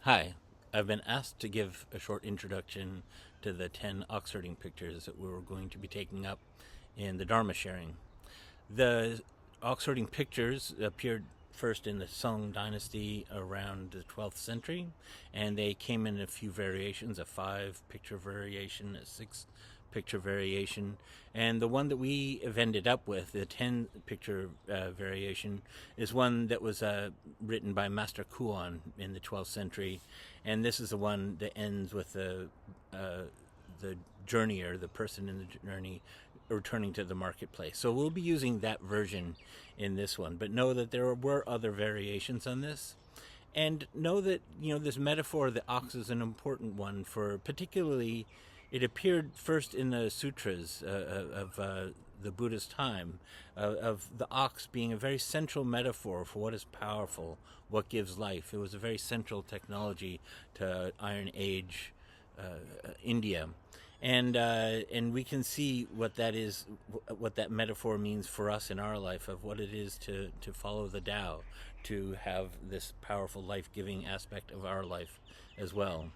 Hi, I've been asked to give a short introduction to the 10 Oxherding pictures that we're going to be taking up in the Dharma sharing. The Oxherding pictures appeared first in the Song dynasty around the 12th century, and they came in a few variations, a 5-picture variation, a 6-picture variation, and the one that we have ended up with, the 10-picture variation, is one that was written by Master Kuan in the 12th century, and this is the one that ends with the journeyer, the person in the journey, returning to the marketplace. So we'll be using that version in this one, but know that there were other variations on this. And know that, this metaphor of the ox is an important one for particularly, it appeared first in the sutras of the Buddha's time, of the ox being a very central metaphor for what is powerful, what gives life. It was a very central technology to Iron Age India. And we can see what that is, what that metaphor means for us in our life, of what it is to follow the Tao, to have this powerful life-giving aspect of our life as well.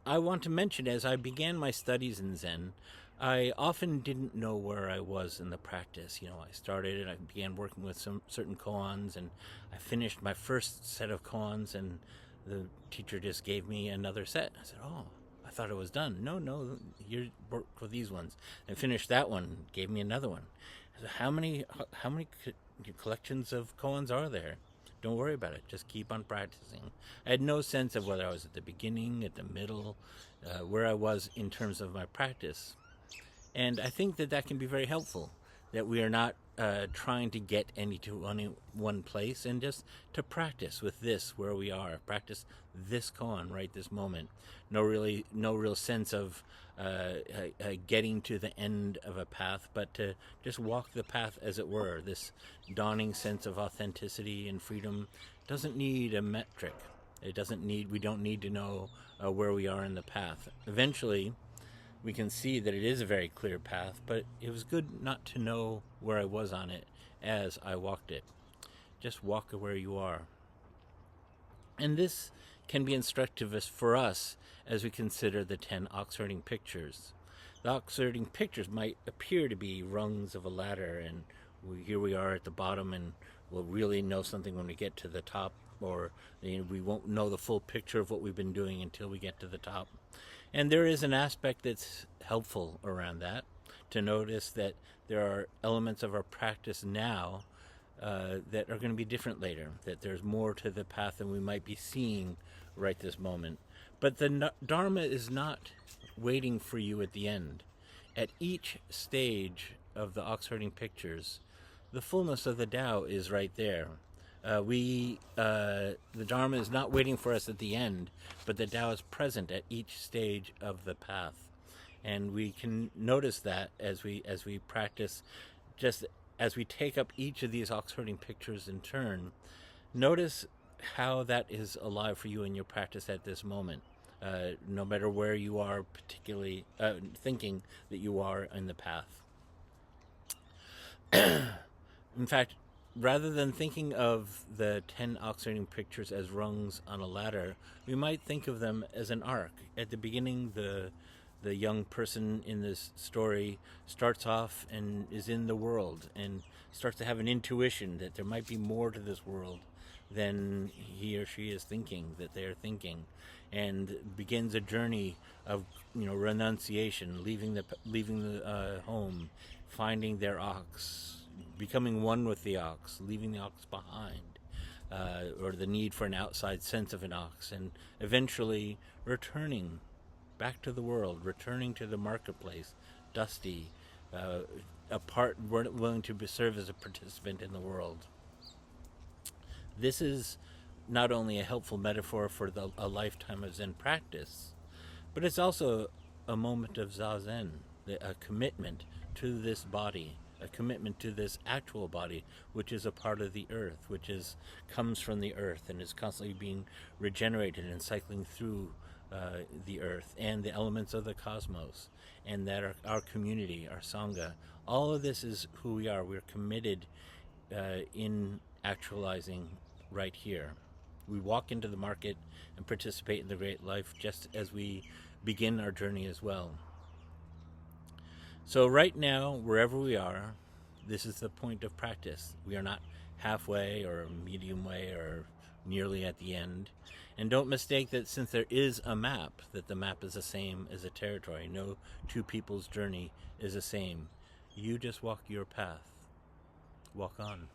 I want to mention, as I began my studies in Zen, I often didn't know where I was in the practice. I started and I began working with some certain koans, and I finished my first set of koans, and the teacher just gave me another set. I said, "Oh, I thought it was done." No, you work with these ones. And finished that one, gave me another one. I said, how many collections of koans are there? Don't worry about it. Just keep on practicing. I had no sense of whether I was at the beginning, at the middle, where I was in terms of my practice. And I think that can be very helpful, that we are not trying to get to any one place, and just to practice with this where we are. Practice this koan right this moment. No real sense of getting to the end of a path, but to just walk the path, as it were. This dawning sense of authenticity and freedom doesn't need a metric. We don't need to know where we are in the path. Eventually, we can see that it is a very clear path, but it was good not to know where I was on it as I walked it. Just walk where you are. And this can be instructive for us as we consider the 10 Oxherding pictures. The Oxherding pictures might appear to be rungs of a ladder, and here we are at the bottom, and we'll really know something when we get to the top, or we won't know the full picture of what we've been doing until we get to the top. And there is an aspect that's helpful around that, to notice that there are elements of our practice now that are going to be different later, that there's more to the path than we might be seeing right this moment. But the Dharma is not waiting for you at the end. At each stage of the Oxherding pictures, the fullness of the Tao is right there. The Dharma is not waiting for us at the end, but the Tao is present at each stage of the path. And we can notice that as we practice, just as we take up each of these Oxherding pictures in turn. Notice how that is alive for you in your practice at this moment, no matter where you are particularly thinking that you are in the path. In fact, rather than thinking of the 10 Oxherding pictures as rungs on a ladder, we might think of them as an arc. At the beginning, the young person in this story starts off and is in the world, and starts to have an intuition that there might be more to this world than he or she is thinking that they're thinking, and begins a journey of renunciation, leaving the home, finding their ox, becoming one with the ox, leaving the ox behind, or the need for an outside sense of an ox, and eventually returning back to the world, returning to the marketplace, dusty, willing to serve as a participant in the world. This is not only a helpful metaphor for a lifetime of Zen practice, but it's also a moment of Zazen, a commitment to this body, a commitment to this actual body, which is a part of the earth, comes from the earth and is constantly being regenerated and cycling through the earth and the elements of the cosmos, and that our community, our Sangha, all of this is who we are. We're committed in actualizing right here, We walk into the market and participate in the great life just as we begin our journey as well. So right now, wherever we are, this is the point of practice. We are not halfway or medium way or nearly at the end. And don't mistake that since there is a map, that the map is the same as a territory. No two people's journey is the same. You just walk your path. Walk on.